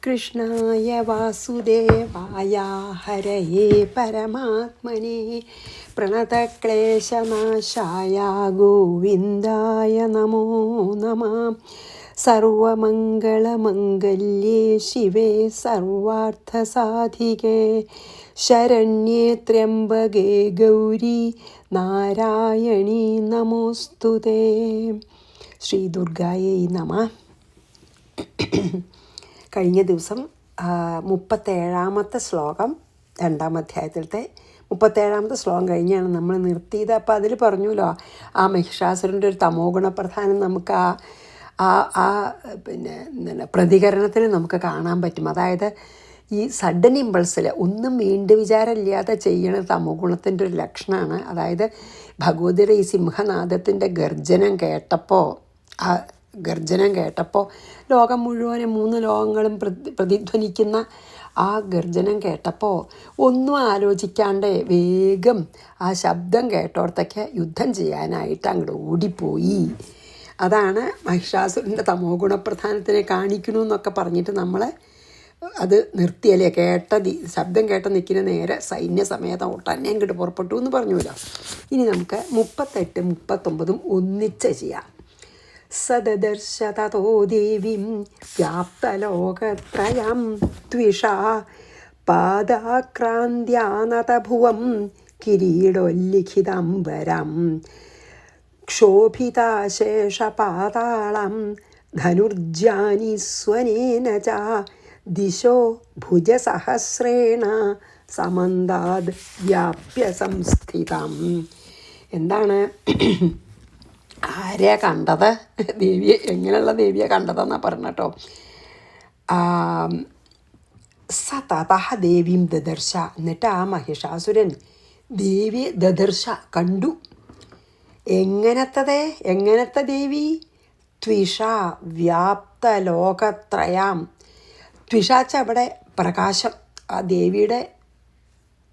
കൃഷ്ണായ വാസുദേവായ ഹരയേ പരമാത്മനെ പ്രണതക്ലേശനാശായ ഗോവിന്ദായ നമോ നമഃ. സർവമംഗളമംഗല്യേ ശിവേ സർവാർത്ഥസാധികേ ശരണ്യേ ത്രയംബകേ ഗൗരി നാരായണീ നമോസ്തുതേ. ശ്രീ ദുർഗായൈ നമഃ. കഴിഞ്ഞ ദിവസം 37ാമത്തെ ശ്ലോകം 2ാം അധ്യായത്തിലത്തെ 37ാമത്തെ ശ്ലോകം കഴിഞ്ഞാണ് നമ്മൾ നിർത്തിയത്. അപ്പോൾ അതിൽ പറഞ്ഞല്ലോ ആ മഹിഷാസുരൻ്റെ ഒരു തമോ ഗുണപ്രധാനം നമുക്ക് പിന്നെ എന്താണ് പ്രതികരണത്തിൽ നമുക്ക് കാണാൻ പറ്റും. അതായത് ഈ സഡൻ ഇമ്പൾസിൽ ഒന്നും വീണ്ടും വിചാരമില്ലാതെ ചെയ്യണ തമോ ഗുണത്തിൻ്റെ ഒരു ലക്ഷണമാണ്. അതായത് ഭഗവതിയുടെ ഈ സിംഹനാദത്തിൻ്റെ ഗർജനം കേട്ടപ്പോൾ ലോകം മുഴുവനും 3 ലോകങ്ങളും പ്രതിധ്വനിക്കുന്ന ആ ഗർജനം കേട്ടപ്പോൾ ഒന്നും ആലോചിക്കാണ്ട് വേഗം ആ ശബ്ദം കേട്ടോടത്തൊക്കെ യുദ്ധം ചെയ്യാനായിട്ട് അങ്ങോട്ട് ഓടിപ്പോയി. അതാണ് മഹിഷാസുരൻ്റെ തമോ ഗുണപ്രധാനത്തിനെ കാണിക്കണു എന്നൊക്കെ പറഞ്ഞിട്ട് നമ്മൾ അത് നിർത്തിയല്ലേ. ശബ്ദം കേട്ട നിൽക്കുന്ന നേരെ സൈന്യസമേതം ഒട്ടന്നെ അങ്ങോട്ട് പുറപ്പെട്ടു എന്ന് പറഞ്ഞുവല്ലോ. ഇനി നമുക്ക് 38, 39 ഒന്നിച്ച് ചെയ്യാം. സദദർശ തതോ ദേവീം വ്യാപ്തലോകത്രയം ത്വിഷാ പാദാക്രാന്ത്യാനതഭുവം കിരീടോല്ലിഖിതംബരം ക്ഷോഭിതാശേഷപാതാളം ധനുർജാനി സ്വനേന ച ദിശോ ഭുജസഹസ്രേണ സമന്താദ് വ്യാപ്യ സംസ്ഥിതം. എന്താണ് ആരെയാ കണ്ടത്? ദേവിയെ. എങ്ങനെയുള്ള ദേവിയെ കണ്ടതെന്നാണ് പറഞ്ഞ കേട്ടോ. സ തതഃ ദേവീം ദദർശ. എന്നിട്ട് ആ മഹിഷാസുരൻ ദേവിയെ ദദർശ കണ്ടു. എങ്ങനത്തെ ദേവി? ത്വിഷ വ്യാപ്ത ലോകത്രയാം. ത്വിഷാച്ച അവിടെ പ്രകാശം. ആ ദേവിയുടെ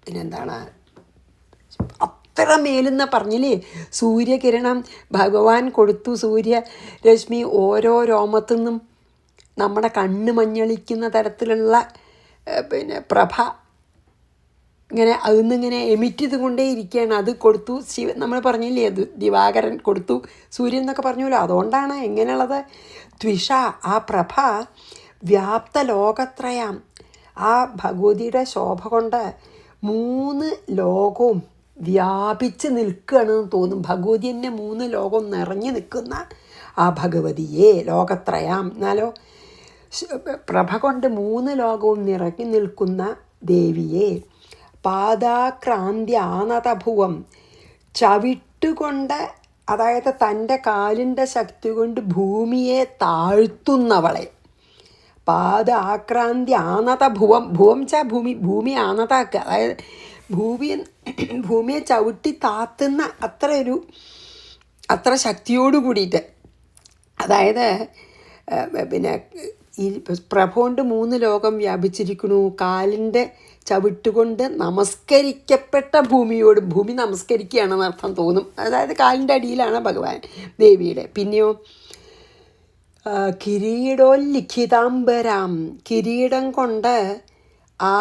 പിന്നെന്താണ് അത്ര മേലെന്ന് പറഞ്ഞില്ലേ. സൂര്യകിരണം ഭഗവാൻ കൊടുത്തു. സൂര്യരശ്മി ഓരോ രോമത്തു നിന്നും നമ്മുടെ കണ്ണ് മഞ്ഞളിക്കുന്ന തരത്തിലുള്ള പിന്നെ പ്രഭ ഇങ്ങനെ അതിന്നിങ്ങനെ എമിറ്റ് ചെയ്തുകൊണ്ടേ ഇരിക്കുകയാണ്. അത് കൊടുത്തു നമ്മൾ പറഞ്ഞില്ലേ, അത് ദിവാകരൻ കൊടുത്തു സൂര്യൻ എന്നൊക്കെ പറഞ്ഞല്ലോ. അതുകൊണ്ടാണ് എങ്ങനെയുള്ളത് ത്വിഷ ആ പ്രഭ വ്യാപ്ത ലോകത്രയാം. ആ ഭഗവതിയുടെ ശോഭ കൊണ്ട് 3 ലോകവും വ്യാപിച്ച് നിൽക്കുകയാണെന്ന് തോന്നും. ഭഗവതി തന്നെ 3 ലോകം നിറഞ്ഞു നിൽക്കുന്ന ആ ഭഗവതിയെ ലോകത്രയാം. എന്നാലോ പ്രഭ കൊണ്ട് 3 ലോകവും നിറഞ്ഞു നിൽക്കുന്ന ദേവിയെ പാദാക്രാന്ത്യാനതഭുവം ചവിട്ടുകൊണ്ട്, അതായത് തൻ്റെ കാലിൻ്റെ ശക്തി കൊണ്ട് ഭൂമിയെ താഴ്ത്തുന്നവളെ. പാദാക്രാന്ത്യാനതഭുവം. ഭുവം ച ഭൂമി ആനതാക്കുക. അതായത് ഭൂമിയെ ചവിട്ടി താത്തുന്ന അത്ര ശക്തിയോട് കൂടിയിട്ട്. അതായത് പിന്നെ ഈ പ്രഭ കൊണ്ട് 3 ലോകം വ്യാപിച്ചിരിക്കണു. കാലിൻ്റെ ചവിട്ടുകൊണ്ട് നമസ്കരിക്കപ്പെട്ട ഭൂമിയോട് ഭൂമി നമസ്കരിക്കുകയാണെന്ന് അർത്ഥം തോന്നും. അതായത് കാലിൻ്റെ അടിയിലാണ് ഭഗവാൻ ദേവിയുടെ. പിന്നെയോ കിരീടോല്ലിഖിതാംബരാം. കിരീടം കൊണ്ട് ആ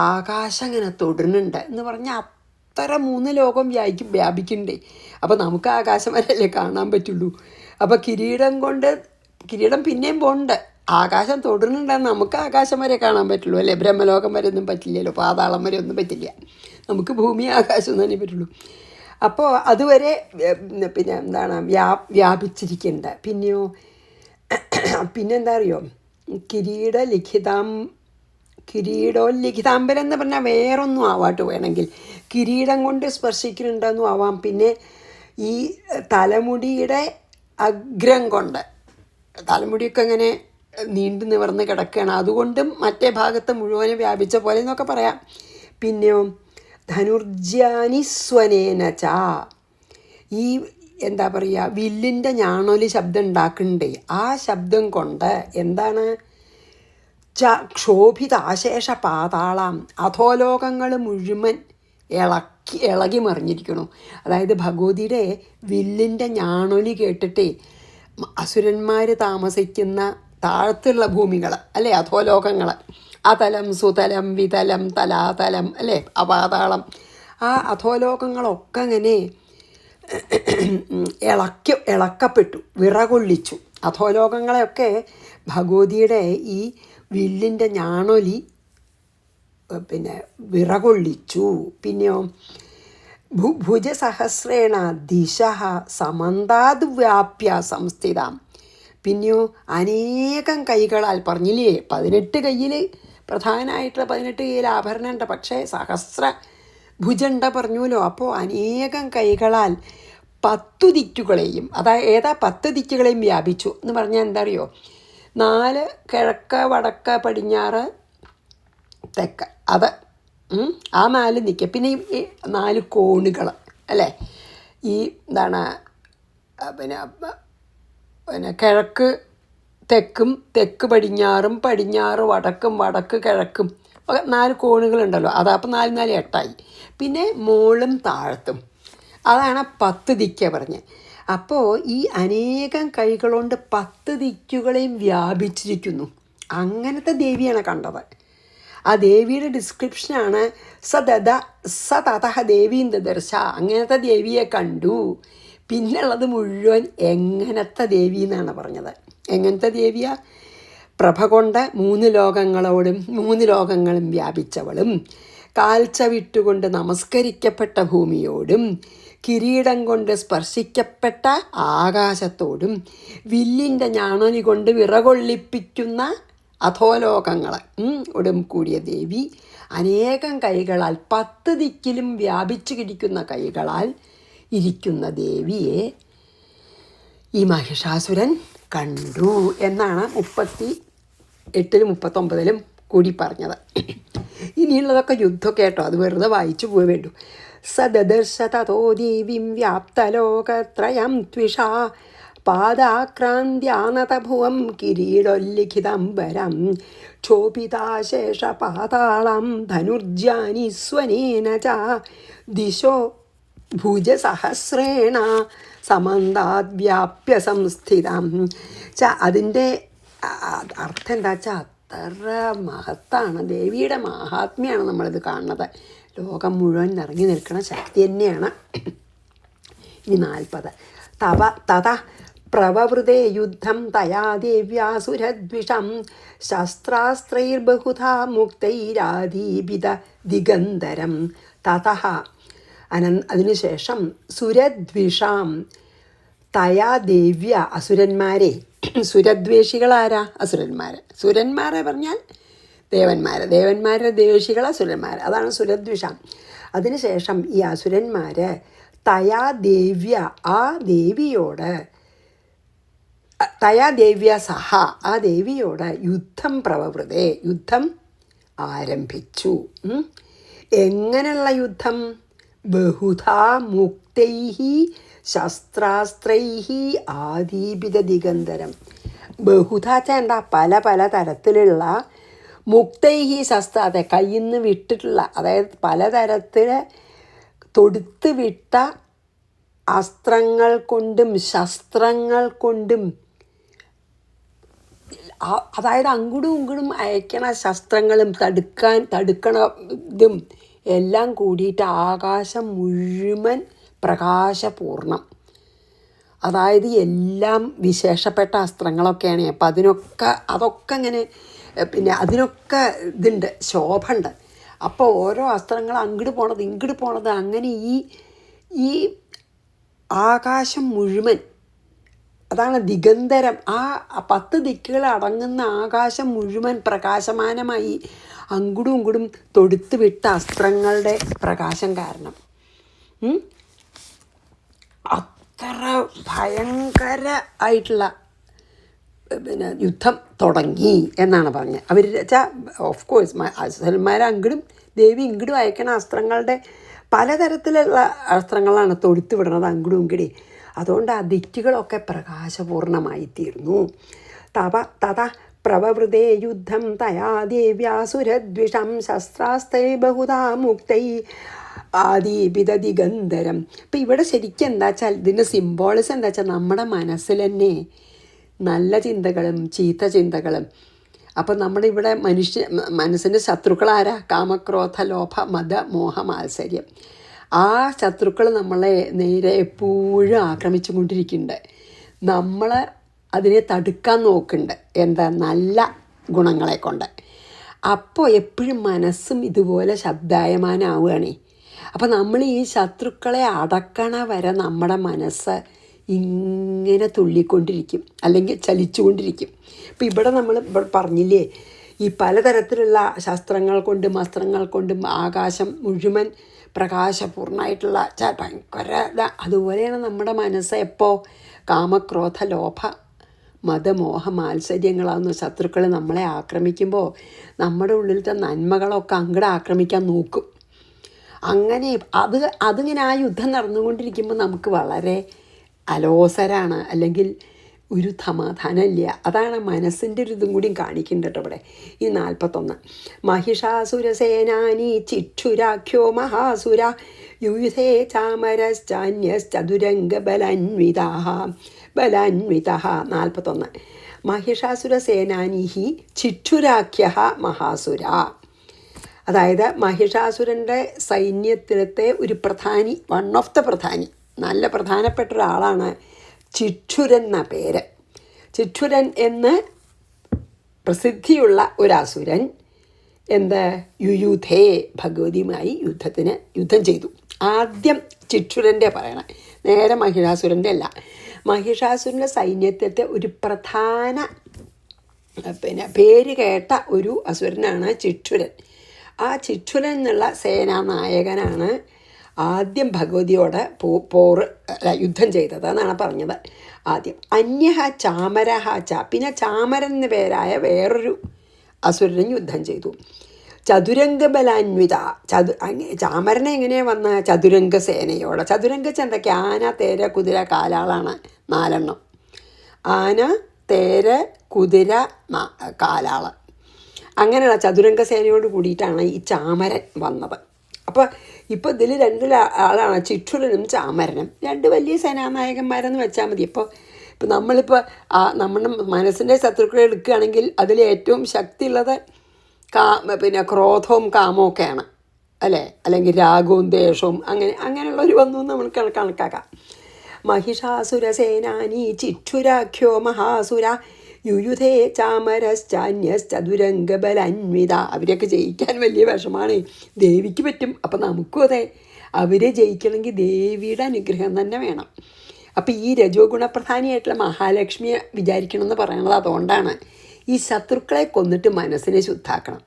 ആകാശം ഇങ്ങനെ തൊടുന്നുണ്ട് എന്ന് പറഞ്ഞാൽ അത്ര 3 ലോകം വ്യാപിക്കണ്ടേ. അപ്പോൾ നമുക്ക് ആകാശം വരെയല്ലേ കാണാൻ പറ്റുള്ളൂ. അപ്പോൾ കിരീടം പിന്നെയും പോണ്ട്. ആകാശം തൊടുന്നുണ്ടെന്ന് നമുക്ക് ആകാശം വരെ കാണാൻ പറ്റുള്ളൂ അല്ലേ. ബ്രഹ്മലോകം വരെ ഒന്നും പറ്റില്ലല്ലോ. പാതാളം വരെ ഒന്നും പറ്റില്ല. നമുക്ക് ഭൂമി ആകാശം തന്നെ പറ്റുള്ളൂ. അപ്പോൾ അതുവരെ പിന്നെ എന്താണ് വ്യാപിച്ചിരിക്കേണ്ട. പിന്നെന്താ അറിയോ, കിരീടോല്ലിഖിതാംബരം എന്ന് പറഞ്ഞാൽ വേറൊന്നും ആവാട്ട്. വേണമെങ്കിൽ കിരീടം കൊണ്ട് സ്പർശിക്കുന്നുണ്ടെന്നും ആവാം. പിന്നെ ഈ തലമുടിയുടെ അഗ്രം കൊണ്ട്, തലമുടിയൊക്കെ ഇങ്ങനെ നീണ്ടു നിവർന്ന് കിടക്കുകയാണ്, അതുകൊണ്ടും മറ്റേ ഭാഗത്ത് മുഴുവനും വ്യാപിച്ച പോലെ എന്നൊക്കെ പറയാം. പിന്നെയോ ധനുർജാനി സ്വനേന ച. ഈ എന്താ പറയുക, വില്ലിൻ്റെ ഞാണൊലി ശബ്ദം ഉണ്ടാക്കുന്നുണ്ടേ. ആ ശബ്ദം കൊണ്ട് എന്താണ് ക്ഷോഭിതാശേഷ പാതാളം. അധോലോകങ്ങൾ മുഴുവൻ ഇളകി മറിഞ്ഞിരിക്കണു. അതായത് ഭഗവതിയുടെ വില്ലിൻ്റെ ഞാണൊലി കേട്ടിട്ടേ അസുരന്മാർ താമസിക്കുന്ന താഴത്തുള്ള ഭൂമികൾ അല്ലേ, അധോലോകങ്ങൾ, അതലം സുതലം വിതലം തലാതലം അല്ലേ, അപാതാളം, ആ അധോലോകങ്ങളൊക്കെ അങ്ങനെ ഇളക്കപ്പെട്ടു, വിറകൊള്ളിച്ചു. അധോലോകങ്ങളെയൊക്കെ ഭഗവതിയുടെ ഈ വില്ലിൻ്റെ ഞാണൊലി വിറകൊള്ളിച്ചു. പിന്നെയോ ഭുജസഹസ്രേണ ദിശ സമന്താത് വ്യാപ്യ സംസ്ഥിതാം. പിന്നെയോ അനേകം കൈകളാൽ, പറഞ്ഞില്ലേ 18 കയ്യിൽ, പ്രധാനമായിട്ടുള്ള 18 കയ്യിൽ ആഭരണമുണ്ട്, പക്ഷേ സഹസ്ര ഭുജണ്ട പറഞ്ഞുല്ലോ. അപ്പോൾ അനേകം കൈകളാൽ 10 ദിക്കുകളെയും, ഏതാ 10 ദിക്കുകളെയും വ്യാപിച്ചു എന്ന് പറഞ്ഞാൽ എന്താ അറിയോ? 4 കിഴക്ക് വടക്ക് പടിഞ്ഞാറ് തെക്ക്, അത് ആ 4 നിൽക്കുക. പിന്നെ ഈ 4 കോണുകൾ അല്ലേ, ഈ എന്താണ് പിന്നെ കിഴക്ക് തെക്കും, തെക്ക് പടിഞ്ഞാറും, പടിഞ്ഞാറ് വടക്കും, വടക്ക് കിഴക്കും, 4 കോണുകളുണ്ടല്ലോ. അതപ്പം 4 4 8ആയി. പിന്നെ മോളും താഴത്തും, അതാണ് 10 ദിക്ക പറഞ്ഞ്. അപ്പോൾ ഈ അനേകം കൈകളുകൊണ്ട് 10 ദിക്കുകളെയും വ്യാപിച്ചിരിക്കുന്നു. അങ്ങനത്തെ ദേവിയാണ് കണ്ടത്. ആ ദേവിയുടെ ഡിസ്ക്രിപ്ഷനാണ് സതത ദേവീം ദദർശ. അങ്ങനത്തെ ദേവിയെ കണ്ടു. പിന്നുള്ളത് മുഴുവൻ എങ്ങനത്തെ ദേവി എന്നാണ് പറഞ്ഞത്. എങ്ങനത്തെ ദേവിയാ? പ്രഭ കൊണ്ട് 3 ലോകങ്ങളും വ്യാപിച്ചവളും, കാൽച്ച വിട്ടുകൊണ്ട് നമസ്കരിക്കപ്പെട്ട ഭൂമിയോടും, കിരീടം കൊണ്ട് സ്പർശിക്കപ്പെട്ട ആകാശത്തോടും, വില്ലിൻ്റെ ഞാണൊലി കൊണ്ട് വിറകൊള്ളിപ്പിക്കുന്ന അധോലോകങ്ങളെ ഉടം കൂടിയ ദേവി, അനേകം കൈകളാൽ 10 ദിക്കിലും വ്യാപിച്ചു കിടക്കുന്ന കൈകളാൽ ഇരിക്കുന്ന ദേവിയെ ഈ മഹിഷാസുരൻ കണ്ടു എന്നാണ് 38-ലും 39-ലും കൂടി പറഞ്ഞത്. ഇനിയുള്ളതൊക്കെ യുദ്ധം കേട്ടോ, അത് വെറുതെ വായിച്ചു പോയി വേണ്ടു. സദർശ തതോ ദേവീം വ്യാപ്തലോകത്രയം ത്വിഷാ പാദാക്രാന്ത്യാനതഭുവം കിരീടോല്ലിഖിതംബരം ക്ഷോഭിതാശേഷപാതാളം ധനുർജാനി സ്വനേന ച ദിശോ ഭുജസഹസ്രേണ സമന്താദ്വ്യാപ്യ സംസ്ഥിതം. അതിൻ്റെ അർത്ഥം എന്താ വെച്ചാൽ അത്ര മഹത്താണ്, ദേവിയുടെ മഹാത്മ്യമാണ് നമ്മളിത് കാണുന്നത്. ലോകം മുഴുവൻ നിറങ്ങി നിൽക്കുന്ന ശക്തി തന്നെയാണ്. ഇനി 40. തഥ പ്രവവൃതേ യുദ്ധം തയാ ദേവ്യാസുരദ്വിഷം ശസ്ത്രാസ്ത്രൈർബഹുധാ മുക്തൈരാദീപിത ദിഗന്ധരം. തതഃ അതിനുശേഷം സുരദ്വിഷാം തയാ ദേവ്യ, അസുരന്മാരെ, സുരദ്വേഷികളാരാ? സുരന്മാരെ പറഞ്ഞാൽ ദേവന്മാരുടെ ദ്വേഷികൾ അസുരന്മാർ, അതാണ് സുരദ്വിഷം. അതിനുശേഷം ഈ അസുരന്മാർ തയാ ദേവ്യ, ആ ദേവിയോട്, തയാ ദേവ്യ സഹ, ആ ദേവിയോട് യുദ്ധം പ്രവവൃതേ, യുദ്ധം ആരംഭിച്ചു. എങ്ങനെയുള്ള യുദ്ധം? ബഹുധാ മുക്തൈഹി ശസ്ത്രാസ്ത്രൈഹി ആദീപിത ദിഗന്ധരം. ബഹുധാച്ച എന്താ? പല തരത്തിലുള്ള, മുക്തൈഹി ശസ്ത്രാതെ കയ്യിൽ നിന്ന് വിട്ടിട്ടുള്ള, അതായത് പലതരത്തിൽ തൊടുത്ത് വിട്ട അസ്ത്രങ്ങൾ കൊണ്ടും ശസ്ത്രങ്ങൾ കൊണ്ടും, അതായത് അങ്ങോട്ടും ഇങ്ങോട്ടും അയക്കണ ശസ്ത്രങ്ങളും തടുക്കണ ഇതും എല്ലാം കൂടിയിട്ട് ആകാശം മുഴുവൻ പ്രകാശപൂർണം. അതായത് എല്ലാം വിശേഷപ്പെട്ട അസ്ത്രങ്ങളൊക്കെയാണ്. അപ്പം അതൊക്കെ ഇങ്ങനെ പിന്നെ അതിനൊക്കെ ഇതുണ്ട്, ശോഭയുണ്ട്. അപ്പോൾ ഓരോ അസ്ത്രങ്ങൾ അങ്ങോട്ട് പോണത് ഇങ്ങോട്ട് പോണത്, അങ്ങനെ ഈ ആകാശം മുഴുവൻ, അതാണ് ദിഗന്ധരം. ആ 10 ദിക്കുകൾ അടങ്ങുന്ന ആകാശം മുഴുവൻ പ്രകാശമാനമായി അങ്ങോട്ടും ഇങ്ങോട്ടും തൊടുത്ത് വിട്ട അസ്ത്രങ്ങളുടെ പ്രകാശം കാരണം അത്ര ഭയങ്കര ആയിട്ടുള്ള യുദ്ധം തുടങ്ങി എന്നാണ് പറഞ്ഞത്. അവർ വെച്ചാൽ ഓഫ് കോഴ്സ് അസുരന്മാർ അങ്ങോട്ടും ദേവി ഇങ്ങോട്ടും അയക്കണ അസ്ത്രങ്ങളുടെ പലതരത്തിലുള്ള അസ്ത്രങ്ങളാണ് തൊടുത്ത് വിടുന്നത് അങ്ങോട്ടും ഇങ്ങോട്ടും. അതുകൊണ്ട് ആ ദിക്കുകളൊക്കെ പ്രകാശപൂർണമായി തീർന്നു. തഥ പ്രവവൃതേ യുദ്ധം തയാ ദേവ്യാസുരദ്വിഷം ശസ്ത്രാസ്ത്രൈ ബഹുധാ മുക്തൈ ആദീപിത ദിഗന്ധരം. ഇപ്പം ഇവിടെ ശരിക്കും എന്താ വെച്ചാൽ ഇതിൻ്റെ സിംബോളിസം എന്താ വെച്ചാൽ നമ്മുടെ മനസ്സിൽ തന്നെ നല്ല ചിന്തകളും ചീത്ത ചിന്തകളും. അപ്പം നമ്മുടെ ഇവിടെ മനസ്സിൻ്റെ ശത്രുക്കളാരാ? കാമക്രോധ ലോഭ മത മോഹ മാത്സര്യം. ആ ശത്രുക്കൾ നമ്മളെ നേരെ എപ്പോഴും ആക്രമിച്ചു കൊണ്ടിരിക്കുന്നുണ്ട്. നമ്മൾ അതിനെ തടുക്കാൻ നോക്കുന്നുണ്ട്. എന്താ? നല്ല ഗുണങ്ങളെ കൊണ്ട്. അപ്പോൾ എപ്പോഴും മനസ്സും ഇതുപോലെ ശബ്ദായമാനാവുകയാണേ. അപ്പോൾ നമ്മൾ ഈ ശത്രുക്കളെ അടക്കണ വരെ നമ്മുടെ മനസ്സ് ഇങ്ങനെ തുള്ളിക്കൊണ്ടിരിക്കും, അല്ലെങ്കിൽ ചലിച്ചുകൊണ്ടിരിക്കും. ഇപ്പം ഇവിടെ നമ്മൾ പറഞ്ഞില്ലേ, ഈ പലതരത്തിലുള്ള ശസ്ത്രങ്ങൾ കൊണ്ടും വസ്ത്രങ്ങൾ കൊണ്ടും ആകാശം മുഴുവൻ പ്രകാശപൂർണ്ണമായിട്ടുള്ള ഭയങ്കര അതുപോലെയാണ് നമ്മുടെ മനസ്സ്. എപ്പോൾ? കാമക്രോധ ലോഭ മതമോഹ മാത്സര്യങ്ങളാകുന്ന ശത്രുക്കൾ നമ്മളെ ആക്രമിക്കുമ്പോൾ നമ്മുടെ ഉള്ളിലത്തെ നന്മകളൊക്കെ അങ്ങോട്ട് ആക്രമിക്കാൻ നോക്കും. അങ്ങനെ അതിങ്ങനെ ആ യുദ്ധം നടന്നുകൊണ്ടിരിക്കുമ്പോൾ നമുക്ക് വളരെ അലോസരാണ്, അല്ലെങ്കിൽ ഒരു സമാധാനമില്ല. അതാണ് മനസ്സിൻ്റെ ഒരു ഇതും കൂടിയും കാണിക്കുന്നുണ്ട് കേട്ടോ ഇവിടെ. ഈ 41 മഹിഷാസുരസേനാനി ചിക്ഷുരാഖ്യോ മഹാസുര യുയുധേ ചാമരശ്ചാന്യശ്ചതുരംഗ ബലാന്വിത 41 മഹിഷാസുരസേനാനി ചിക്ഷുരാഖ്യ മഹാസുര. അതായത് മഹിഷാസുരൻ്റെ സൈന്യത്തിലത്തെ ഒരു പ്രധാനി, വൺ ഓഫ് ദ പ്രധാനി, നല്ല പ്രധാനപ്പെട്ട ഒരാളാണ് ചിക്ഷുരൻ എന്ന പേര്. ചിക്ഷുരൻ എന്ന് പ്രസിദ്ധിയുള്ള ഒരസുരൻ യുയുധേ ഭഗവതിയുമായി യുദ്ധം ചെയ്തു. ആദ്യം ചിക്ഷുരൻ്റെ പറയണം, നേരെ മഹിഷാസുരൻ്റെ അല്ല. മഹിഷാസുരൻ്റെ സൈന്യത്തിലത്തെ ഒരു പ്രധാന പേര് കേട്ട ഒരു അസുരനാണ് ചിക്ഷുരൻ. ആ ചിക്ഷുരൻ എന്നുള്ള സേനാനായകനാണ് ആദ്യം ഭഗവതിയോട് യുദ്ധം ചെയ്തത് എന്നാണ് പറഞ്ഞത്. ആദ്യം അന്യഹ ചാമരഹ പിന്നെ ചാമരൻ എന്ന പേരായ വേറൊരു അസുരനും യുദ്ധം ചെയ്തു. ചതുരംഗബലാന്വിത ചാമരനെ എങ്ങനെയാണ് വന്ന? ചതുരംഗ സേനയോടെ. ചതുരംഗ എന്തൊക്കെ? ആന, തേര, കുതിര, കാലാളാണ് 4 ആന, തേര, കുതിര, കാലാള്. അങ്ങനെയുള്ള ചതുരംഗ സേനയോട് കൂടിയിട്ടാണ് ഈ ചാമരൻ വന്നത്. അപ്പോൾ ഇപ്പോൾ ഇതിൽ 2 ആളാണ്, ചിക്ഷുരനും ചാമരനും. 2 വലിയ സേനാനായകന്മാരെന്ന് വെച്ചാൽ മതി. ഇപ്പോൾ നമ്മളിപ്പോൾ നമ്മുടെ മനസ്സിൻ്റെ ശത്രുക്കളെ എടുക്കുകയാണെങ്കിൽ അതിൽ ഏറ്റവും ശക്തിയുള്ളത് ക്രോധവും കാമവും ഒക്കെയാണ് അല്ലേ, അല്ലെങ്കിൽ രാഗവും ദേഷവും അങ്ങനെയുള്ളൊരു വന്നു നമ്മൾ കണക്കാക്കാം. മഹിഷാസുരസേനാനി ചിക്ഷുരാഖ്യോ മഹാസുര യുയുധേ ചാമരശ്ചാന്യശ്ചതുരംഗബലാന്വിത. അവരെയൊക്കെ ജയിക്കാൻ വലിയ വിഷമാണ്. ദേവിക്ക് പറ്റും, അപ്പം നമുക്കും അതെ. അവരെ ജയിക്കണമെങ്കിൽ ദേവിയുടെ അനുഗ്രഹം തന്നെ വേണം. അപ്പം ഈ രജോ ഗുണപ്രധാനിയായിട്ടുള്ള മഹാലക്ഷ്മിയെ വിചാരിക്കണമെന്ന് പറയണത് അതുകൊണ്ടാണ്. ഈ ശത്രുക്കളെ കൊന്നിട്ട് മനസ്സിനെ ശുദ്ധാക്കണം.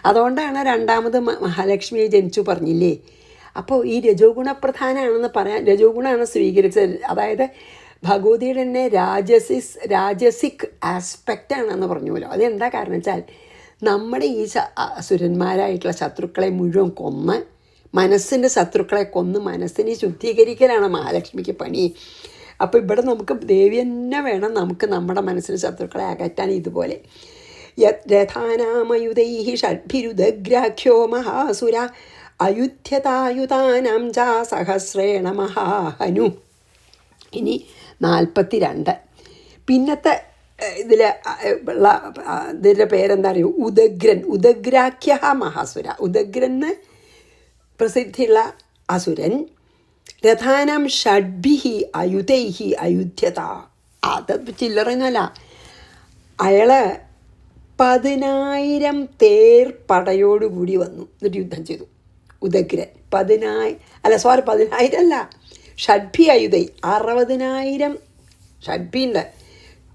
അതുകൊണ്ടാണ് 2ാമത് മഹാലക്ഷ്മിയെ ജനിച്ചു പറഞ്ഞില്ലേ. അപ്പോൾ ഈ രജോ ഗുണപ്രധാനമാണെന്ന് പറയാൻ, രജോ ഗുണമാണ് സ്വീകരിച്ചത്. അതായത് ഭഗവതിയുടെ തന്നെ രാജസിക് ആസ്പെക്റ്റാണെന്ന് പറഞ്ഞുവല്ലോ. അതെന്താ കാരണം വെച്ചാൽ നമ്മുടെ ഈ അസുരന്മാരായിട്ടുള്ള ശത്രുക്കളെ മുഴുവൻ കൊന്ന്, മനസ്സിൻ്റെ ശത്രുക്കളെ കൊന്ന് മനസ്സിനെ ശുദ്ധീകരിക്കലാണ് മഹാലക്ഷ്മിക്ക് പണി. അപ്പോൾ ഇവിടെ നമുക്ക് ദേവി തന്നെ വേണം നമുക്ക് നമ്മുടെ മനസ്സിൻ്റെ ശത്രുക്കളെ അകറ്റാൻ. ഇതുപോലെ രഥാനാമയുധൈഃ ഷഡ്ഭിരുദഗ്രാഖ്യോ മഹാസുര അയുധ്യതായുധാനാം ച സഹസ്രേണ മഹാഹനു. ഇനി 42 പിന്നത്തെ ഇതിൻ്റെ പേരെന്താ അറിയൂ? ഉദഗ്രാഖ്യ മഹാസുര. ഉദഗ്രന് പ്രസിദ്ധിയുള്ള അസുരൻ. രഥാനാം ഷഡ്ഭിഹി അയുധൈഹി അയുധ്യത. അത് ചില്ലറയൊന്നുമല്ല. അയാൾ 10,000 തേർപ്പടയോടുകൂടി വന്നു, എന്നിട്ട് യുദ്ധം ചെയ്തു. ഉദഗ്രൻ 10,000 അല്ല, ഷഡ്ഭി ആയുധൈ 60,000 ഷഡ്ഭിയുണ്ട്.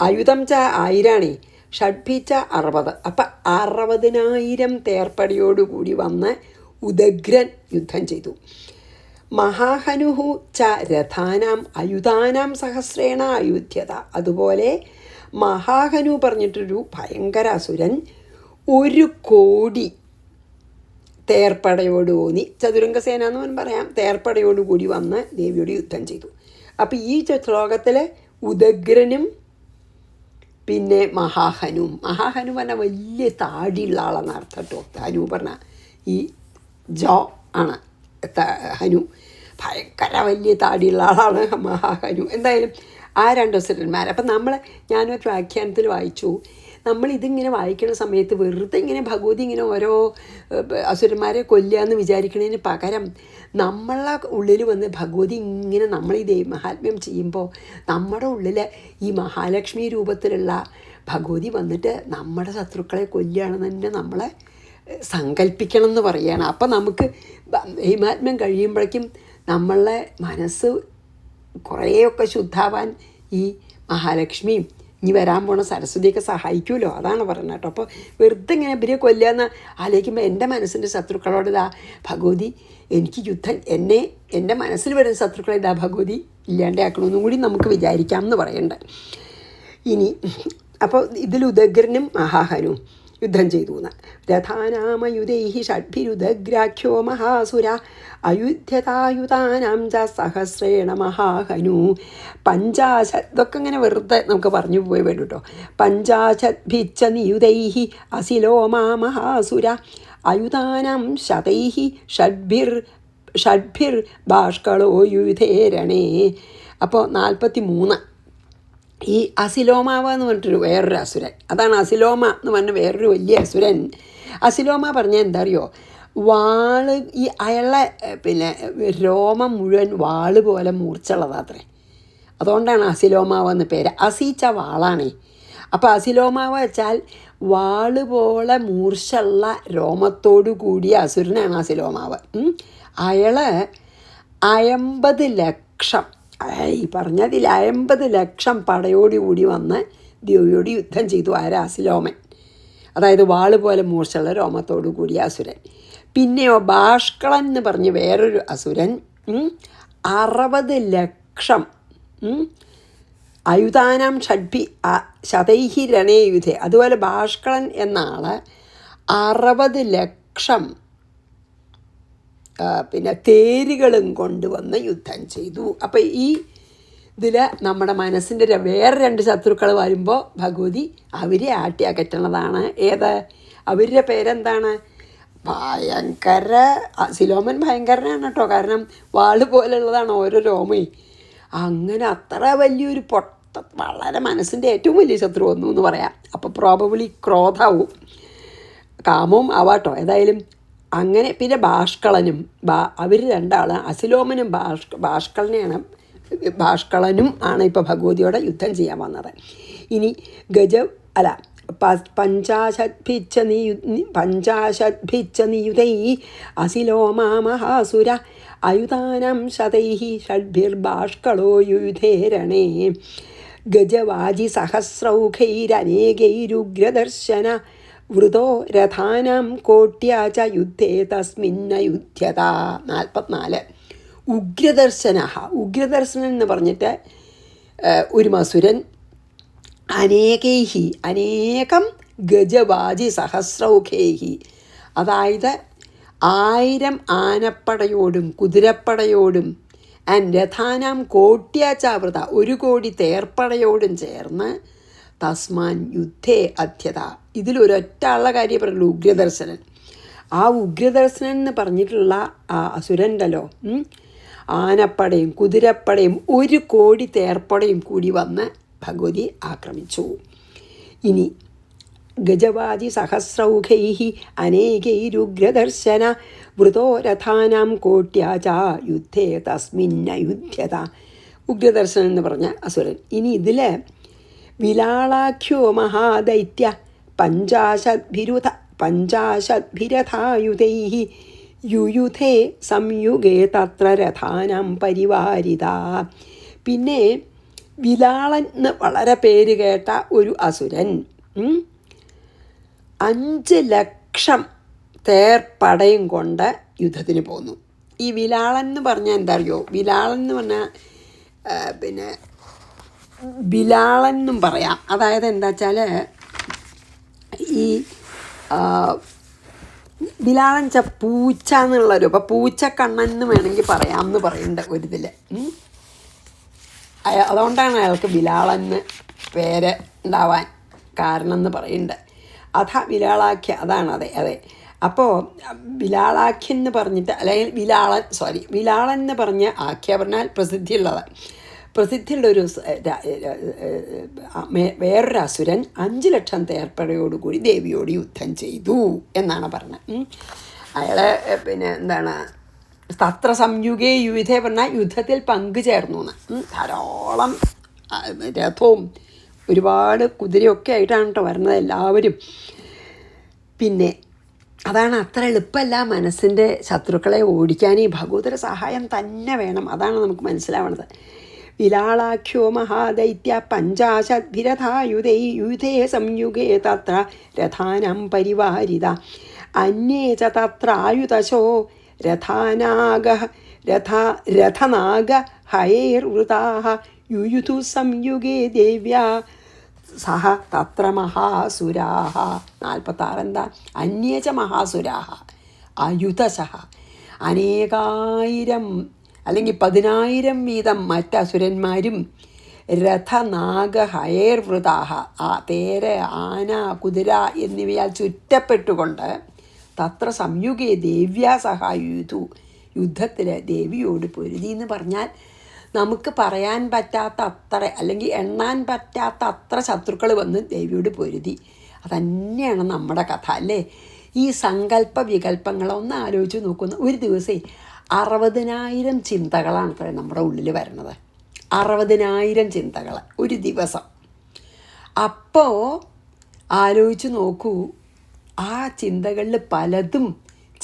ആയുധം 1000 ഷഡ്ഭി 60. അപ്പം 60,000 തേർപ്പടയോടുകൂടി വന്ന് ഉദഗ്രൻ യുദ്ധം ചെയ്തു. മഹാഹനുഹു ച രഥാനാം അയുധാനാം സഹസ്രേണ അയുധ്യത. അതുപോലെ മഹാഹനു പറഞ്ഞിട്ടൊരു ഭയങ്കര അസുരൻ 1,000,000 തേർപ്പടയോടുകൂടി, ചതുരംഗസേന എന്ന് പറയാം, തേർപ്പടയോടുകൂടി വന്ന് ദേവിയോട് യുദ്ധം ചെയ്തു. അപ്പോൾ ഈ ശ്ലോകത്തിൽ ഉദഗ്രനും പിന്നെ മഹാഹനു പറഞ്ഞാൽ വലിയ താടിയുള്ള ആളെന്ന് അർത്ഥം കേട്ടോ. ഹനു പറഞ്ഞാൽ ഈ ആണ് ഹനു, ഭയങ്കര വലിയ താടിയുള്ള ആളാണ് മഹാഹനു. എന്തായാലും ആ 2 അസുരന്മാർ. അപ്പം ഞാനൊരു വ്യാഖ്യാനത്തിൽ വായിച്ചു, നമ്മളിതിങ്ങനെ വായിക്കുന്ന സമയത്ത് വെറുതെ ഇങ്ങനെ ഭഗവതി ഇങ്ങനെ ഓരോ അസുരന്മാരെ കൊല്ലുക എന്ന് വിചാരിക്കുന്നതിന് പകരം നമ്മളെ ഉള്ളിൽ വന്ന് ഭഗവതി ഇങ്ങനെ നമ്മൾ ഈ മഹാത്മ്യം ചെയ്യുമ്പോൾ നമ്മുടെ ഉള്ളിൽ ഈ മഹാലക്ഷ്മി രൂപത്തിലുള്ള ഭഗവതി വന്നിട്ട് നമ്മുടെ ശത്രുക്കളെ കൊല്ലുകയാണെന്ന് തന്നെ നമ്മളെ സങ്കല്പിക്കണം എന്ന് പറയുകയാണ്. അപ്പം നമുക്ക് മഹാത്മ്യം കഴിയുമ്പോഴേക്കും നമ്മളെ മനസ്സ് കുറേയൊക്കെ ശുദ്ധാവാൻ ഈ മഹാലക്ഷ്മിയും ഇനി വരാൻ പോണ സരസ്വതിയൊക്കെ സഹായിക്കുമല്ലോ, അതാണ് പറയുന്നത് കേട്ടോ. അപ്പോൾ വെറുതെ ഇങ്ങനെ ഇവരെ കൊല്ലുകയെന്ന് ആലോചിക്കുമ്പോൾ എൻ്റെ മനസ്സിൻ്റെ ശത്രുക്കളോട് ഇതാ ഭഗവതി എനിക്ക് എൻ്റെ മനസ്സിൽ വരുന്ന ശത്രുക്കളെ ഇതാ ഭഗവതി ഇല്ലാണ്ടാക്കണമെന്നും കൂടി നമുക്ക് വിചാരിക്കാം എന്ന് പറയണ്ടേ. ഇനി അപ്പോൾ ഇതിൽ ഉദഗ്രനും മഹാഹനും യുദ്ധം ചെയ്തു എന്ന്. രഥാനാമയുധൈഹി ഷഡ്ഭിരുദഗ്രാഖ്യോ മഹാസുര അയുധ്യതായുധാനാം ച സഹസ്രേണ മഹാഹനു ഇതൊക്കെ ഇങ്ങനെ വെറുതെ നമുക്ക് പറഞ്ഞു പോയി വേണ്ടു കേട്ടോ. പഞ്ചാശദ്ഭിച്ച നിയുധൈഹി അസിലോമാ മഹാസുര അയുധാനാം ശതൈഹി ഷഡ്ഭിർ ബാഷ്കളോ യുധേരണേ. അപ്പോൾ 43 ഈ അസിലോമാവ് എന്ന് പറഞ്ഞിട്ടൊരു വേറൊരു അസുരൻ, അതാണ് അസിലോമ എന്ന് പറഞ്ഞ വേറൊരു വലിയ അസുരൻ. അസിലോമ പറഞ്ഞാൽ എന്താ അറിയോ, വാള് ഈ അയാളെ രോമം മുഴുവൻ വാള് പോലെ മൂർച്ചുള്ളതാത്രേ. അതുകൊണ്ടാണ് അസിലോമാവ് എന്ന് പേര്. അസീച്ച വാളാണേ. അപ്പോൾ അസിലോമാവ് വെച്ചാൽ വാള് പോലെ മൂർച്ചുള്ള രോമത്തോടു കൂടിയ അസുരനാണ് അസിലോമാവ്. അയാൾ 50 ലക്ഷം ഈ പറഞ്ഞതിൽ 50 ലക്ഷം പടയോടുകൂടി വന്ന് ദേവിയോട് യുദ്ധം ചെയ്തു. അസിലോമൻ, അതായത് വാള് പോലെ മൂർച്ചുള്ള രോമത്തോടു കൂടിയ അസുരൻ. പിന്നെയോ ബാഷ്കളൻ എന്ന് പറഞ്ഞ് വേറൊരു അസുരൻ 60 ലക്ഷം അയുധാനാം ശതൈഹി രണേ യുധേ. അതുപോലെ ബാഷ്കളൻ എന്ന ആൾ 60 ലക്ഷം തേരുകളും കൊണ്ടുവന്ന് യുദ്ധം ചെയ്തു. അപ്പോൾ ഇതിൽ നമ്മുടെ മനസ്സിൻ്റെ വേറെ 2 ശത്രുക്കൾ വരുമ്പോൾ ഭഗവതി അവരെ ആട്ടിയകറ്റണതാണ്. അവരുടെ പേരെന്താണ്? ഭയങ്കര സിലോമൻ ഭയങ്കരനാണ് കേട്ടോ. കാരണം വാള് പോലുള്ളതാണ് ഓരോ രോമേ. അങ്ങനെ അത്ര വലിയൊരു വളരെ മനസ്സിൻ്റെ ഏറ്റവും വലിയ ശത്രു വന്നു എന്ന് പറയാം. അപ്പോൾ പ്രോബബിളി ക്രോധാവും കാമവും ആവാട്ടോ. ഏതായാലും അങ്ങനെ. പിന്നെ ബാഷ്കളനും അവർ 2 അസിലോമനും ബാഷ്കളനും ആണ് ഇപ്പോൾ ഭഗവതിയോടെ യുദ്ധം ചെയ്യാൻ വന്നത്. ഇനി പഞ്ചാശദ്ഭിച്ച നിയുധൈ അസിലോമാ മഹാസുര അയുധാനാം ശതൈഹി ഷഡ്ഭിർബാഷ്കളോ യുധേരണേ ഗജവാജി സഹസ്രൗഖൈരനേകൈരുഗ്രദർശന വൃതോ രഥാനാം കോട്യാച യുദ്ധേ തസ്മിന്നയുധ്യത. 44 ഉഗ്രദർശന. ഉഗ്രദർശനൻ എന്ന് പറഞ്ഞിട്ട് ഒരു മസുരൻ അനേകം ഗജവാജി സഹസ്രൗഖേഹി, അതായത് 1000 ആനപ്പടയോടും കുതിരപ്പടയോടും രഥാനാം കോട്യാചാവൃത 1 കോടി തേർപ്പടയോടും ചേർന്ന് തസ്മാൻ യുദ്ധേ അധ്യത. ഇതിലൊരൊറ്റ ആളുടെ കാര്യം പറയുള്ളൂ, ഉഗ്രദർശനൻ. ആ ഉഗ്രദർശനൻ എന്ന് പറഞ്ഞിട്ടുള്ള ആ അസുരൻ്റെല്ലോ ആനപ്പടയും കുതിരപ്പടയും 1 കോടി തേർപ്പടയും കൂടി വന്ന് ഭഗവതി ആക്രമിച്ചു. ഇനി ഗജവാജി സഹസ്രൗഖൈഹി അനേകൈരുഗ്രദർശന വൃതോ രഥാനാം കോട്യാച യുദ്ധേ തസ്മിന്നയുധ്യത. ഉഗ്രദർശനൻ എന്ന് പറഞ്ഞ അസുരൻ. ഇനി ഇതിൽ വിലാളാഖ്യോ മഹാദൈത്യ പഞ്ചാശദ്ഭിരഥായുധൈഃ യുയുധേ സംയുഗേ തത്ര രഥാനാം പരിവാരിത. പിന്നെ വിലാളൻ എന്ന് വളരെ പേര് കേട്ട ഒരു അസുരൻ 5 ലക്ഷം തേർപ്പടയും കൊണ്ട് യുദ്ധത്തിന് പോന്നു. ഈ വിലാളൻ എന്ന് പറഞ്ഞാൽ എന്താ അറിയോ? വിലാളൻ എന്ന് പറഞ്ഞാൽ ബിലാളൻ എന്നും പറയാം. അതായത് എന്താ വെച്ചാൽ ഈ ബിലാളൻ പൂച്ച എന്നുള്ളൊരു, അപ്പോൾ പൂച്ചക്കണ്ണൻ എന്ന് വേണമെങ്കിൽ പറയാമെന്ന് പറയുന്നുണ്ട് ഒരിതിൽ. അതുകൊണ്ടാണ് അയാൾക്ക് ബിലാളെന്ന് പേര് ഉണ്ടാവാൻ കാരണം എന്ന് പറയുന്നുണ്ട്. വിലാളാഖ്യ, അതാണ്. അതെ. അപ്പോൾ വിലാളാഖ്യൻ എന്ന് പറഞ്ഞിട്ട്, അല്ലെങ്കിൽ വിലാളൻ എന്ന് പറഞ്ഞ ആഖ്യ പറഞ്ഞാൽ പ്രസിദ്ധിയുള്ളത്. പ്രസിദ്ധിയുള്ളൊരു വേറൊരു അസുരൻ 5 ലക്ഷം തേർപ്പടയോടുകൂടി ദേവിയോട് യുദ്ധം ചെയ്തു എന്നാണ് പറഞ്ഞത്. അയാളെ പിന്നെ എന്താണ് തത്ര സംയുഗേ യുദ്ധേ പറഞ്ഞാൽ യുദ്ധത്തിൽ പങ്കുചേർന്നു എന്ന്. ധാരാളം രഥവും ഒരുപാട് കുതിരയൊക്കെ ആയിട്ടാണ് കേട്ടോ വരുന്നത് എല്ലാവരും. പിന്നെ അതാണ്, അത്ര എളുപ്പമല്ല മനസ്സിൻ്റെ ശത്രുക്കളെ ഓടിക്കാൻ ഈ ഭഗവതര സഹായം തന്നെ വേണം. അതാണ് നമുക്ക് മനസ്സിലാവണത്. വിലാളാഖ്യോ മഹാദൈത്യ 50 യുധേ സംയുഗേ തത്ര രഥാനം പരിവാരിത അന്യേ ച തത്ര ആയുധശോ രഥനാഗ ഹയൈർവൃതാഃ യുയുധു സംയുഗേ ദേവ്യാ സഹ തത്ര മഹാസുരാഃ. 46 എന്താ? അന്യേച മഹാസുരാഃ ആയുധശഃ, അനേകായിരം അല്ലെങ്കിൽ 10,000 വീതം മറ്റസുരന്മാരും രഥനാഗഹയൈർവൃതാഃ തേര, ആന, കുതിര എന്നിവയാൽ ചുറ്റപ്പെട്ടുകൊണ്ട് തത്ര സംയുഗേ ദേവ്യാ സഹായുധു യുദ്ധത്തിൽ ദേവിയോട് പൊരുതി എന്ന് പറഞ്ഞാൽ നമുക്ക് പറയാൻ പറ്റാത്ത അത്ര അല്ലെങ്കിൽ എണ്ണാൻ പറ്റാത്ത അത്ര ശത്രുക്കൾ വന്ന് ദേവിയോട് പൊരുതി. അതന്നെയാണ് നമ്മുടെ കഥ അല്ലേ. ഈ സങ്കല്പ വികല്പങ്ങളൊന്ന് ആലോചിച്ച് നോക്കുന്ന ഒരു ദിവസം 60,000 ചിന്തകളാണ് അത്ര നമ്മുടെ ഉള്ളിൽ വരുന്നത്. 60,000 ചിന്തകൾ ഒരു ദിവസം. അപ്പോൾ ആലോചിച്ച് നോക്കൂ, ആ ചിന്തകളിൽ പലതും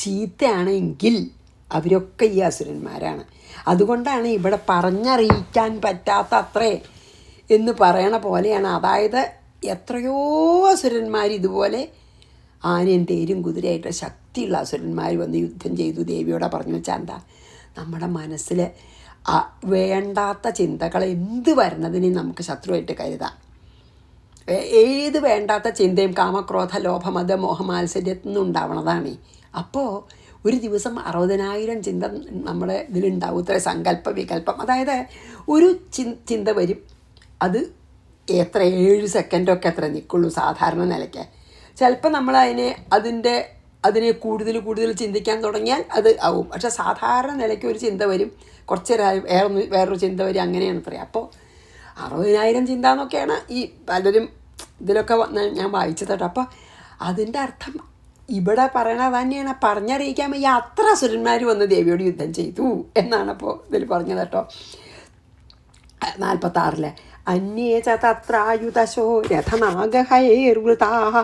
ചീത്തയാണെങ്കിൽ അവരൊക്കെ ഈ അസുരന്മാരാണ്. അതുകൊണ്ടാണ് ഇവിടെ പറഞ്ഞറിയിക്കാൻ പറ്റാത്ത അത്രേ എന്ന് പറയണ പോലെയാണ്. അതായത് എത്രയോ അസുരന്മാർ ഇതുപോലെ ആനയും തേരും കുതിരയായിട്ട് ശക്തിയുള്ള അസുരന്മാർ വന്ന് യുദ്ധം ചെയ്തു ദേവിയോടെ പറഞ്ഞു വെച്ചാൽ എന്താ, നമ്മുടെ മനസ്സിൽ വേണ്ടാത്ത ചിന്തകൾ എന്ത് വരുന്നതിനെ നമുക്ക് ശത്രുവായിട്ട് കരുതാം. ഏത് വേണ്ടാത്ത ചിന്തയും കാമക്രോധ ലോഭമത മോഹമാത്സര്യത്തിൽ നിന്ന് ഉണ്ടാവണതാണ്. അപ്പോൾ ഒരു ദിവസം 60,000 ചിന്ത നമ്മുടെ ഇതിലുണ്ടാവും. ഇത്ര സങ്കല്പ വികല്പം. അതായത് ഒരു ചിന്ത വരും, അത് എത്ര 7 സെക്കൻഡൊക്കെ എത്ര നിൽക്കുള്ളൂ സാധാരണ നിലയ്ക്ക്. ചിലപ്പോൾ നമ്മൾ അതിനെ കൂടുതൽ ചിന്തിക്കാൻ തുടങ്ങിയാൽ അത് ആവും. പക്ഷെ സാധാരണ നിലയ്ക്ക് ഒരു ചിന്ത വരും, കുറച്ച് വേറൊരു ചിന്ത വരും, അങ്ങനെയാണ് പറയാം. അപ്പോൾ 60,000 ചിന്ത എന്നൊക്കെയാണ് ഈ പലരും ഇതിലൊക്കെ ഞാൻ വായിച്ചത് കേട്ടോ. അപ്പോൾ അതിൻ്റെ അർത്ഥം ഇവിടെ പറയണത് തന്നെയാണ്. പറഞ്ഞറിയിക്കാൻ വയ്യ അത്ര അസുരന്മാർ വന്ന് ദേവിയോട് യുദ്ധം ചെയ്തു എന്നാണ് അപ്പോൾ ഇതിൽ പറഞ്ഞത് കേട്ടോ. 46 അന്യേ ച തത്രായുധശോ രഥനാഗഹയൈർവൃതാഃ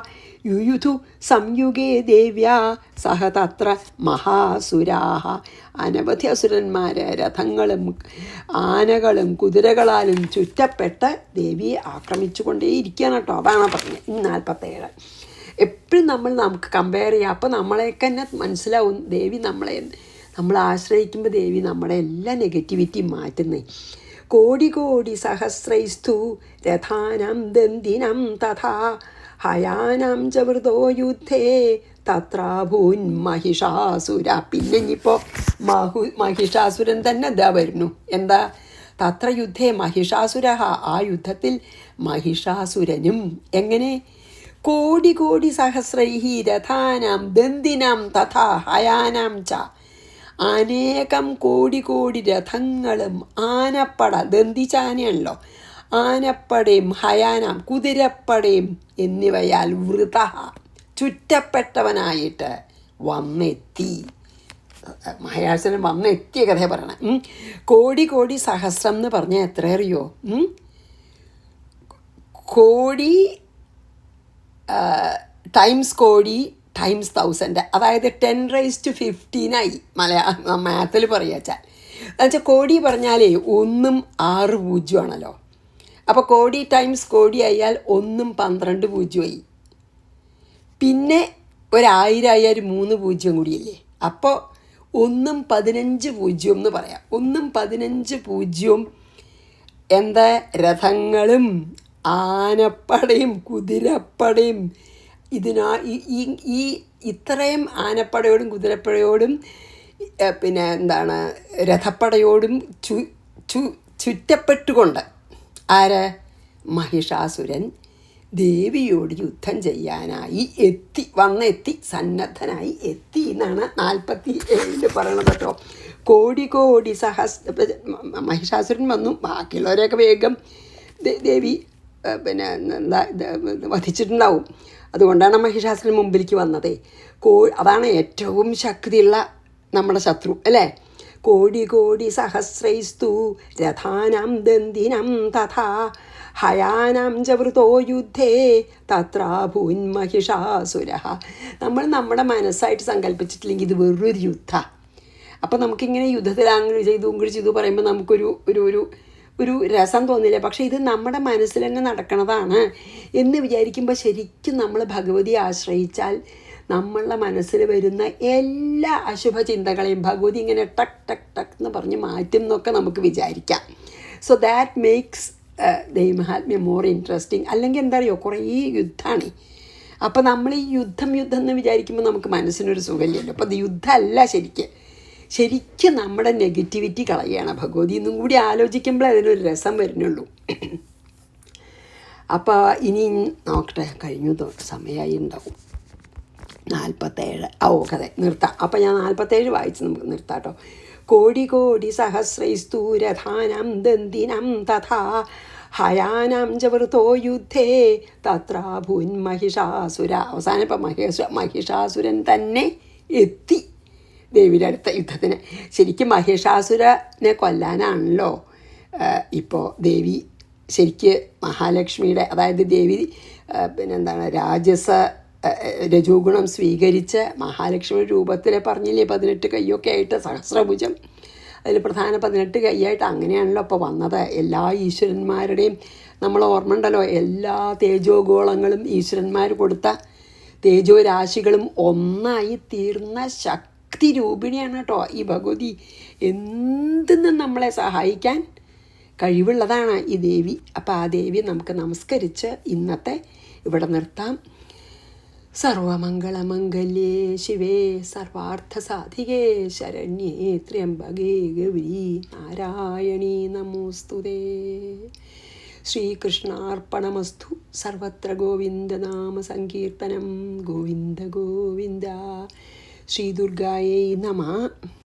യുയുധു സംയുഗേ ദേവ്യാ സഹ തത്ര മഹാസുരാഃ. അനവധി അസുരന്മാർ രഥങ്ങളും ആനകളും കുതിരകളാലും ചുറ്റപ്പെട്ട് ദേവിയെ ആക്രമിച്ചു കൊണ്ടേയിരിക്കുകയാണ് കേട്ടോ. അതാണ് പറഞ്ഞത്. 47 എപ്പോഴും നമുക്ക് കമ്പയർ ചെയ്യാം. അപ്പോൾ നമ്മളെയൊക്കെ തന്നെ മനസ്സിലാവും ദേവി നമ്മൾ ആശ്രയിക്കുമ്പോൾ ദേവി നമ്മുടെ എല്ലാ നെഗറ്റിവിറ്റിയും മാറ്റുന്നേ. കോടി സഹസ്രൈസ്തു രഥാനാം ദന്തിനം തഥാ ഹയാനാം ച വൃതോ യുദ്ധേ തത്രാഭൂൻ മഹിഷാസുര. പിന്നെ ഇനിയിപ്പോൾ മഹിഷാസുരൻ തന്നെ ഇതാ വരുന്നു. എന്താ? തത്ര യുദ്ധേ മഹിഷാസുര. ആ യുദ്ധത്തിൽ മഹിഷാസുരനും എങ്ങനെ കോടി സഹസ്രൈഹി രഥാനാം ദന്തിനാം തഥാ ഹയാനാം ച അനേകം കോടി രഥങ്ങളും ആനപ്പട, ദന്തിച്ചാനയാണല്ലോ, ആനപ്പടയും ഹയാനാം കുതിരപ്പടയും എന്നിവയാൽ വൃത ചുറ്റപ്പെട്ടവനായിട്ട് വന്നെത്തി. മഹിഷാസുരൻ വന്നെത്തിയ കഥ പറയണം. കോടി സഹസ്രം എന്ന് പറഞ്ഞാൽ എത്ര അറിയോ? കോടി ടൈംസ് കോടി ടൈംസ് 1000, അതായത് 10⁻15 മാത്തിൽ പറയുകച്ചാൽ. എന്നുവെച്ചാൽ കോടി പറഞ്ഞാലേ 1 6 0 അപ്പോൾ കോടി ടൈംസ് കോടി ആയാൽ 1 12 0. പിന്നെ 1000 ആയാൽ 3 0 കൂടിയല്ലേ. അപ്പോൾ 1 15 0 എന്ന് പറയാം. 1 15 0 എന്താ? രഥങ്ങളും ആനപ്പടയും കുതിരപ്പടയും. ഈ ഇത്രയും ആനപ്പടയോടും കുതിരപ്പടയോടും പിന്നെ എന്താണ് രഥപ്പടയോടും ചുറ്റപ്പെട്ടുകൊണ്ട് ആര്? മഹിഷാസുരൻ ദേവിയോട് യുദ്ധം ചെയ്യാനായി വന്നെത്തി സന്നദ്ധനായി എത്തി എന്നാണ് 47 പറയണത് കേട്ടോ. കോടി കോടി മഹിഷാസുരൻ വന്നു. ബാക്കിയുള്ളവരെയൊക്കെ വേഗം ദേവി പിന്നെ എന്താ വധിച്ചിട്ടുണ്ടാവും. അതുകൊണ്ടാണ് മഹിഷാസുരൻ മുമ്പിലേക്ക് വന്നത്. അതാണ് ഏറ്റവും ശക്തിയുള്ള നമ്മുടെ ശത്രു അല്ലേ. കോടി കോടി സഹസ്രൈസ്തു രഥാനാം ദന്തിനം തഥാ ഹയാനാം ച വൃതോ യുദ്ധേ തത്രാഭൂൻ മഹിഷാസുര. നമ്മൾ നമ്മുടെ മനസ്സായിട്ട് സങ്കല്പിച്ചിട്ടില്ലെങ്കിൽ ഇത് വെറൊരു യുദ്ധമാണ്. അപ്പം നമുക്കിങ്ങനെ യുദ്ധത്തിൽ അങ്ങനെ ചെയ്തു ഇങ്ങോട്ട് ചെയ്തു പറയുമ്പോൾ നമുക്കൊരു ഒരു ഒരു ഒരു രസം തോന്നില്ല. പക്ഷേ ഇത് നമ്മുടെ മനസ്സിൽ തന്നെ നടക്കണതാണ് എന്ന് വിചാരിക്കുമ്പോൾ ശരിക്കും നമ്മൾ ഭഗവതിയെ ആശ്രയിച്ചാൽ നമ്മളുടെ മനസ്സിൽ വരുന്ന എല്ലാ അശുഭചിന്തകളെയും ഭഗവതി ഇങ്ങനെ ടക്ക് ടക്ക് ടക്ക് എന്ന് പറഞ്ഞ് മാറ്റും എന്നൊക്കെ നമുക്ക് വിചാരിക്കാം. സോ ദാറ്റ് മേക്സ് ദൈവമഹാത്മ്യം മോർ ഇൻട്രസ്റ്റിംഗ്. അല്ലെങ്കിൽ എന്താ അറിയോ, കുറേ യുദ്ധമാണ്. അപ്പോൾ നമ്മൾ ഈ യുദ്ധം എന്ന് വിചാരിക്കുമ്പോൾ നമുക്ക് മനസ്സിനൊരു സുഖമില്ലല്ലോ. അപ്പോൾ അത് യുദ്ധമല്ല, ശരിക്കും നമ്മുടെ നെഗറ്റിവിറ്റി കളയുകയാണ് ഭഗവതി. ഇന്നും കൂടി ആലോചിക്കുമ്പോൾ അതിനൊരു രസം വരുന്നുള്ളൂ. അപ്പോൾ ഇനി നോക്കട്ടെ, കഴിഞ്ഞു സമയമായി ഉണ്ടാവും. 47 കഥ നിർത്താം. അപ്പോൾ ഞാൻ 47 വായിച്ച് നമുക്ക് നിർത്താം കേട്ടോ. കോടി കോടി സഹസ്രൈസ്തു രഥാനാം ദന്തിനം തഥാ ഹയാനാം ച വൃതോ യുദ്ധേ തത്രാഭൂൻ മഹിഷാസുര. അവസാനം ഇപ്പം മഹിഷാസുരൻ തന്നെ എത്തി ദേവിയുടെ അടുത്ത യുദ്ധത്തിന്. ശരിക്കും മഹിഷാസുരനെ കൊല്ലാനാണല്ലോ ഇപ്പോൾ ദേവി ശരിക്ക് മഹാലക്ഷ്മിയുടെ, അതായത് ദേവി പിന്നെന്താണ് രജോഗുണം സ്വീകരിച്ച് മഹാലക്ഷ്മിയുടെ രൂപത്തിൽ പറഞ്ഞില്ലേ 18 കയ്യൊക്കെ ആയിട്ട് സഹസ്രഭുജം, അതിൽ പ്രധാന 18 കൈയായിട്ട് അങ്ങനെയാണല്ലോ ഇപ്പോൾ വന്നത്. എല്ലാ ഈശ്വരന്മാരുടെയും നമ്മൾ ഓർമ്മ ഉണ്ടല്ലോ, എല്ലാ തേജോഗോളങ്ങളും ഈശ്വരന്മാർ കൊടുത്ത തേജോരാശികളും ഒന്നായി തീർന്ന ശക്തി രൂപിണിയാണ് കേട്ടോ ഈ ഭഗവതി. എന്തെന്നും നമ്മളെ സഹായിക്കാൻ കഴിവുള്ളതാണ് ഈ ദേവി. അപ്പോൾ ആ ദേവിയെ നമുക്ക് നമസ്കരിച്ച് ഇന്നത്തെ ഇവിടെ നിർത്താം. സർവമംഗളമംഗല്യേ ശിവേ സർവാർത്ഥസാധികേ ശരണ്യേ ത്രയംബകേ ഗൗരി നാരായണീ നമോസ്തുതേ. ശ്രീകൃഷ്ണാർപ്പണമസ്തു. സർവത്ര ഗോവിന്ദനാമ സങ്കീർത്തനം. ഗോവിന്ദ ഗോവിന്ദ. ശ്രീദുർഗായൈ നമഃ.